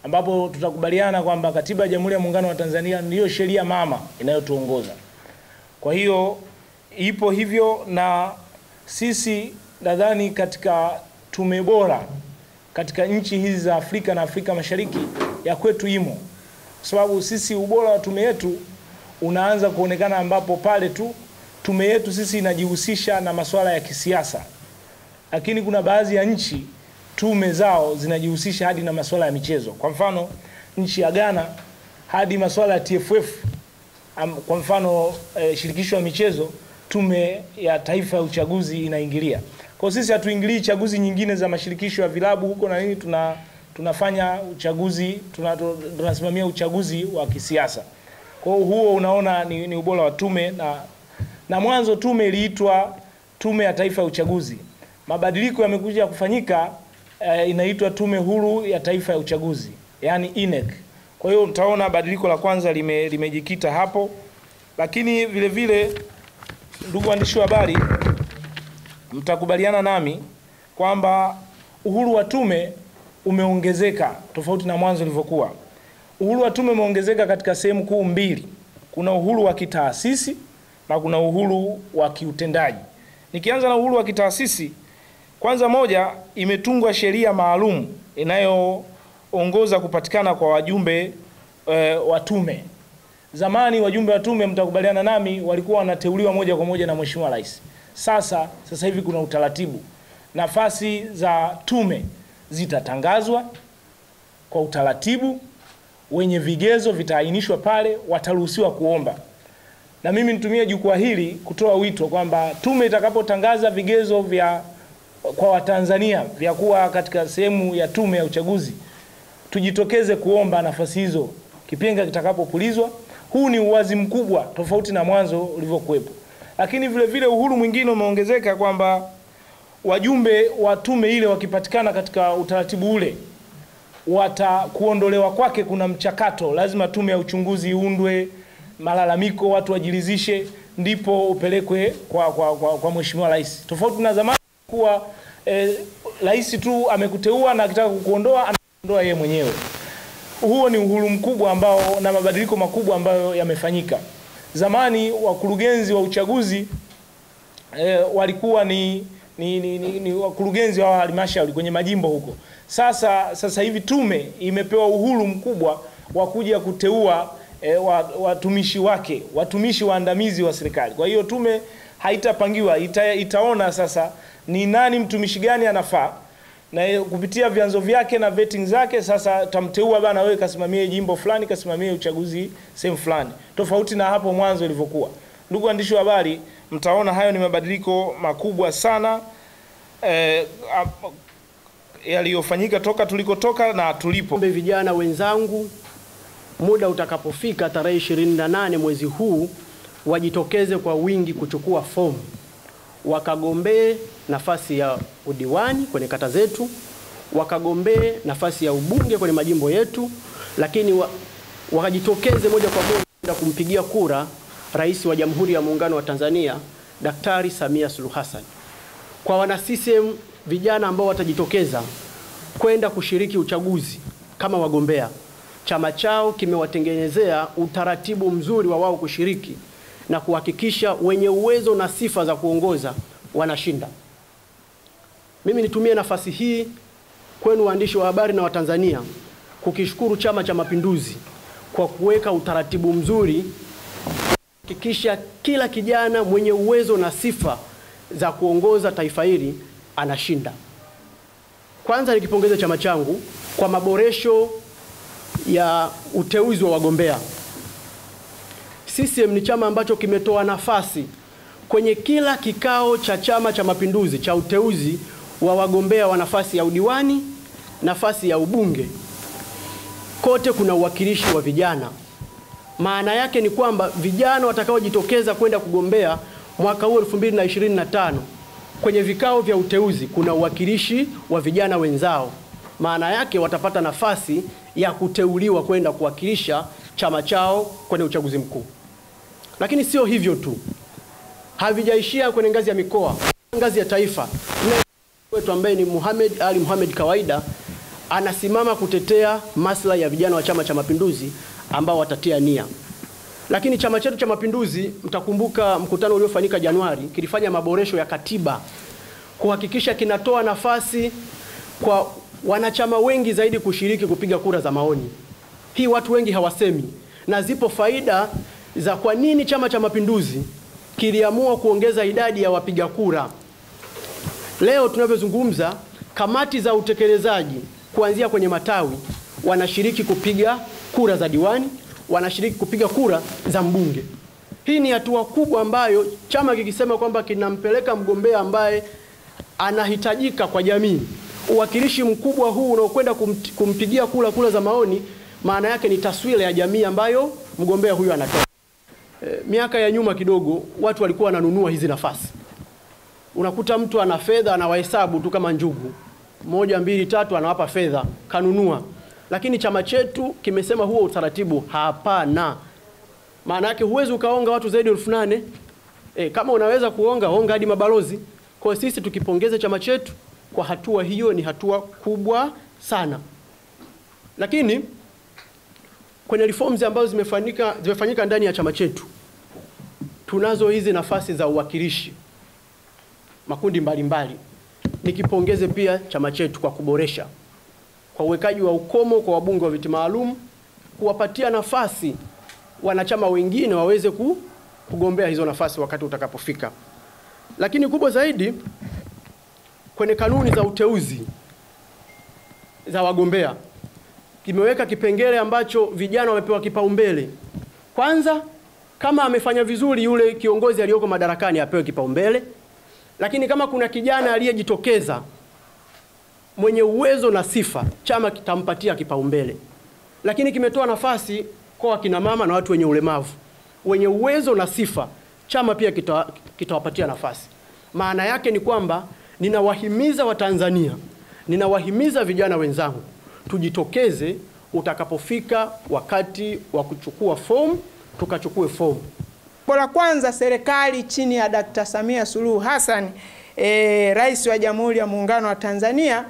ambapo tutakubaliana kwamba Katiba ya Jamhuri ya Muungano wa Tanzania ndiyo sheria mama inayotuongoza. Kwa hiyo ipo hivyo, na sisi nadhani katika tume bora katika nchi hizi za Afrika na Afrika Mashariki ya kwetu imo. Kwa sababu sisi ubora wa tume yetu unaanza kuonekana ambapo pale tu tume yetu sisi inajihusisha na masuala ya kisiasa. Lakini kuna baadhi ya nchi tume zao zinajihusisha hadi na masuala ya michezo. Kwa mfano nchi ya Ghana hadi masuala ya TFF, kwa mfano shirikisho la michezo, tume ya taifa ya uchaguzi inaingilia. Kwa sisi hatuingilii chaguzi nyingine za mashirikisho ya vilabu huko na nini, tunafanya uchaguzi, tunasimamia uchaguzi wa kisiasa. Kwa huo unaona ni ubora wa tume, na mwanzo tume iliitwa Tume ya Taifa ya Uchaguzi. Mabadiliko yamekuja kufanyika, inaitwa Tume Huru ya Taifa ya Uchaguzi, yani INEC. Kwa hiyo mtaona badiliko la kwanza limejikita hapo. Lakini vile vile, ndugu waandishi wa habari, mtakubaliana nami kwamba uhuru wa tume umeongezeka tofauti na mwanzo ulivyokuwa. Uhuru wa tume umeongezeka katika sehemu kuu mbili. Kuna uhuru wa kitaasisi na kuna uhuru wa kiutendaji. Nikianza na uhuru wa kitaasisi, kwanza moja, imetungwa sheria maalum inayoongoza kupatikana kwa wajumbe wa tume. Zamani wajumbe wa tume, mtakubaliana nami, walikuwa wanateuliwa moja kwa moja na Mheshimiwa Rais. Sasa hivi kuna utaratibu. Nafasi za tume zitatangazwa kwa utaratibu, wenye vigezo vitaainishwa pale, wataruhusiwa kuomba. Na mimi nitumie jukwaa hili kutoa wito kwamba tume itakapotangaza vigezo kwa Watanzania vya kuwa katika sehemu ya tume ya uchaguzi, tujitokeze kuomba nafasi hizo kipenga kitakapopulizwa. Huu ni uwazi mkubwa tofauti na mwanzo ulivyokuwepo. Lakini vile vile uhuru mwingine umeongezeka kwamba wajumbe wa tume ile wakipatikana katika utaratibu ule, kuondolewa kwake kuna mchakato. Lazima tume ya uchunguzi iundwe, malalamiko watu wajilizishe, ndipo upelekwe kwa Mheshimiwa Rais. Tofauti na zamani kuwa rais tu amekuteua na akitaka kukuondoa anaondoa yeye mwenyewe. Huo ni uhuru mkubwa ambao na mabadiliko makubwa ambayo yamefanyika. Zamani wakurugenzi wa uchaguzi walikuwa ni wakurugenzi wa halmashauri kwenye majimbo huko. Sasa hivi tume imepewa uhuru mkubwa wa kuja kuteua watumishi wake, watumishi waandamizi wa serikali. Kwa hiyo tume haitapangiwa, itaona sasa ni nani mtumishi gani anafaa, na kupitia vyanzo vyake na vetting zake sasa tamteua bana, wewe kasimamie jimbo fulani, kasimamie uchaguzi sehemu fulani, tofauti na hapo mwanzo ilivyokuwa. Ndugu waandishi wa habari, mtaona hayo ni mabadiliko makubwa sana yaliyofanyika toka tulikotoka na tulipo. Vijana wenzangu, muda utakapofika tarehe 28 mwezi huu, wajitokeze kwa wingi kuchukua fomu, wakagombee nafasi ya udiwani kwenye kata zetu, wakagombee nafasi ya ubunge kwenye majimbo yetu, lakini wakajitokeze moja kwa moja kumpigia kura Rais wa Jamhuri ya Muungano wa Tanzania Daktari Samia Suluhu Hassan. Kwa wana CCM vijana ambao watajitokeza kwenda kushiriki uchaguzi kama wagombea, chama chao kimewatengenezea utaratibu mzuri wa wao kushiriki na kuhakikisha wenye uwezo na sifa za kuongoza wanashinda. Mimi nitumie nafasi hii kwenu waandishi wa habari na Watanzania kukishukuru Chama cha Mapinduzi kwa kuweka utaratibu mzuri kuhakikisha kila kijana mwenye uwezo na sifa za kuongoza taifa hili anashinda. Kwanza nikipongeza chama changu kwa maboresho ya uteuzi wa wagombea. CCM ni chama ambacho kimetoa nafasi kwenye kila kikao cha Chama cha Mapinduzi cha uteuzi wa wagombea wa nafasi ya udiwani, nafasi ya ubunge. Kote kuna uwakilishi wa vijana. Maana yake ni kwamba vijana watakaojitokeza kwenda kugombea mwaka huu 2025 kwenye vikao vya uteuzi kuna uwakilishi wa vijana wenzao. Maana yake watapata nafasi ya kuteuliwa kwenda kuwakilisha chama chao kwenye uchaguzi mkuu. Lakini sio hivyo tu. Havijaishia kwenye ngazi ya mikoa, ngazi ya taifa. Wetu ambaye ni Ali Mohamed Kawaida anasimama kutetea maslahi ya vijana wa Chama cha Mapinduzi ambao watatia nia. Lakini chama chetu cha Mapinduzi, mtakumbuka mkutano uliofanyika Januari, kilifanya maboresho ya katiba kuhakikisha kinatoa nafasi kwa wanachama wengi zaidi kushiriki kupiga kura za maoni. Hii watu wengi hawasemi, na zipo faida za kwa nini Chama cha Mapinduzi kiliamua kuongeza idadi ya wapiga kura. Leo tunavyozungumza, kamati za utekelezaji kuanzia kwenye matawi wanashiriki kupiga kura za diwani, wanashiriki kupiga kura za mbunge. Hii ni hatua kubwa ambayo chama kikisema kwamba kinampeleka mgombea ambaye anahitajika kwa jamii. Uwakilishi mkubwa huu unaokwenda kumpigia kura za maoni, maana yake ni taswira ya jamii ambayo mgombea huyu anatoa. Miaka ya nyuma kidogo watu walikuwa wananunua hizi nafasi. Unakuta mtu ana fedha, anawahesabu tu kama njugu, 1, 2, 3 anawapa fedha, kanunua. Lakini chama chetu kimesema huo utaratibu hapana. Maana yake huwezi ukaonga watu zaidi 8,000. Kama unaweza kuonga, onga hadi mabalozi. Kwa sisi tukipongeze chama chetu kwa hatua hiyo, ni hatua kubwa sana. Lakini kwenye reforms ambazo zimefanyika ndani ya chama chetu, tunazo hizi nafasi za uwakilishi makundi mbalimbali. Nikipongeze pia chama chetu kwa kuboresha, kwa uwekaji wa ukomo kwa wabunge wa viti maalum, kuwapatia nafasi wanachama wengine waweze kugombea hizo nafasi wakati utakapofika. Lakini kubwa zaidi, kwenye kanuni za uteuzi za wagombea, kimeweka kipengele ambacho vijana wamepewa kipaumbele. Kwanza, kama amefanya vizuri yule kiongozi aliyoko madarakani apewe kipaumbele. Lakini kama kuna kijana aliyejitokeza mwenye uwezo na sifa, chama kitampatia kipaumbele. Lakini kimetoa nafasi kwa akina mama na watu wenye ulemavu, wenye uwezo na sifa, chama pia kitawapatia nafasi. Maana yake ni kwamba ninawahimiza Watanzania, ninawahimiza vijana wenzangu, tujitokeze utakapofika wakati wa kuchukua fomu, tukachukue fomu. Kwa kwanza, serikali chini ya Dr. Samia Suluhu Hassan, Rais wa Jamhuri ya Muungano wa Tanzania,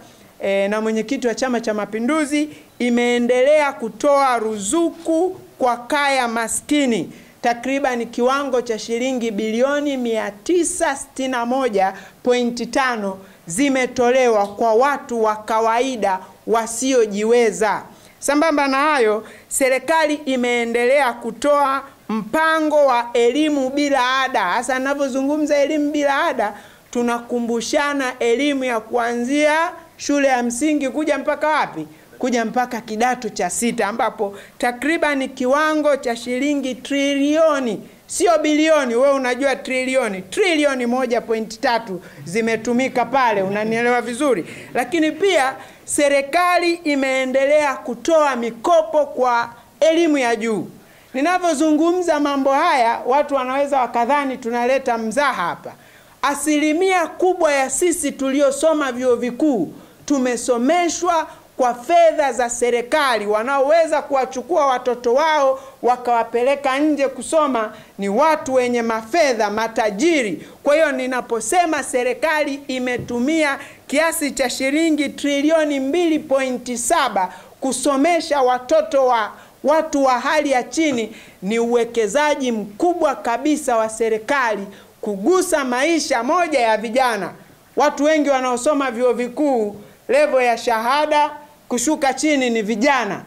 na mwenyekiti wa Chama cha Mapinduzi, imeendelea kutoa ruzuku kwa kaya maskini. Takriban kiwango cha shilingi bilioni 961.5 zimetolewa kwa watu wa kawaida wasiojiweza. Sambamba na hayo, serikali imeendelea kutoa mpango wa elimu bila ada. Hasa ninapozungumza elimu bila ada, tunakumbushana elimu ya kuanzia shule ya msingi kuja mpaka wapi? Kuja mpaka kidato cha 6, ambapo takriban kiwango cha shilingi trilioni, sio bilioni, wewe unajua trilioni 1.3 zimetumika pale, unanielewa vizuri. Lakini pia serikali imeendelea kutoa mikopo kwa elimu ya juu. Ninapozungumza mambo haya, watu wanaweza wakadhani tunaleta mzaha hapa. Asilimia kubwa ya sisi tuliosoma vyuo vikuu tumesomeshwa kwa fedha za serikali. Wanaoweza kuwachukua watoto wao wakawapeleka nje kusoma ni watu wenye mafedha, matajiri. Kwa hiyo ninaposema serikali imetumia kiasi cha shilingi trilioni 2.7 kusomesha watoto wa watu wa hali ya chini, ni uwekezaji mkubwa kabisa wa serikali kugusa maisha moja ya vijana. Watu wengi wanaosoma vyuo vikuu level ya shahada kushuka chini ni vijana.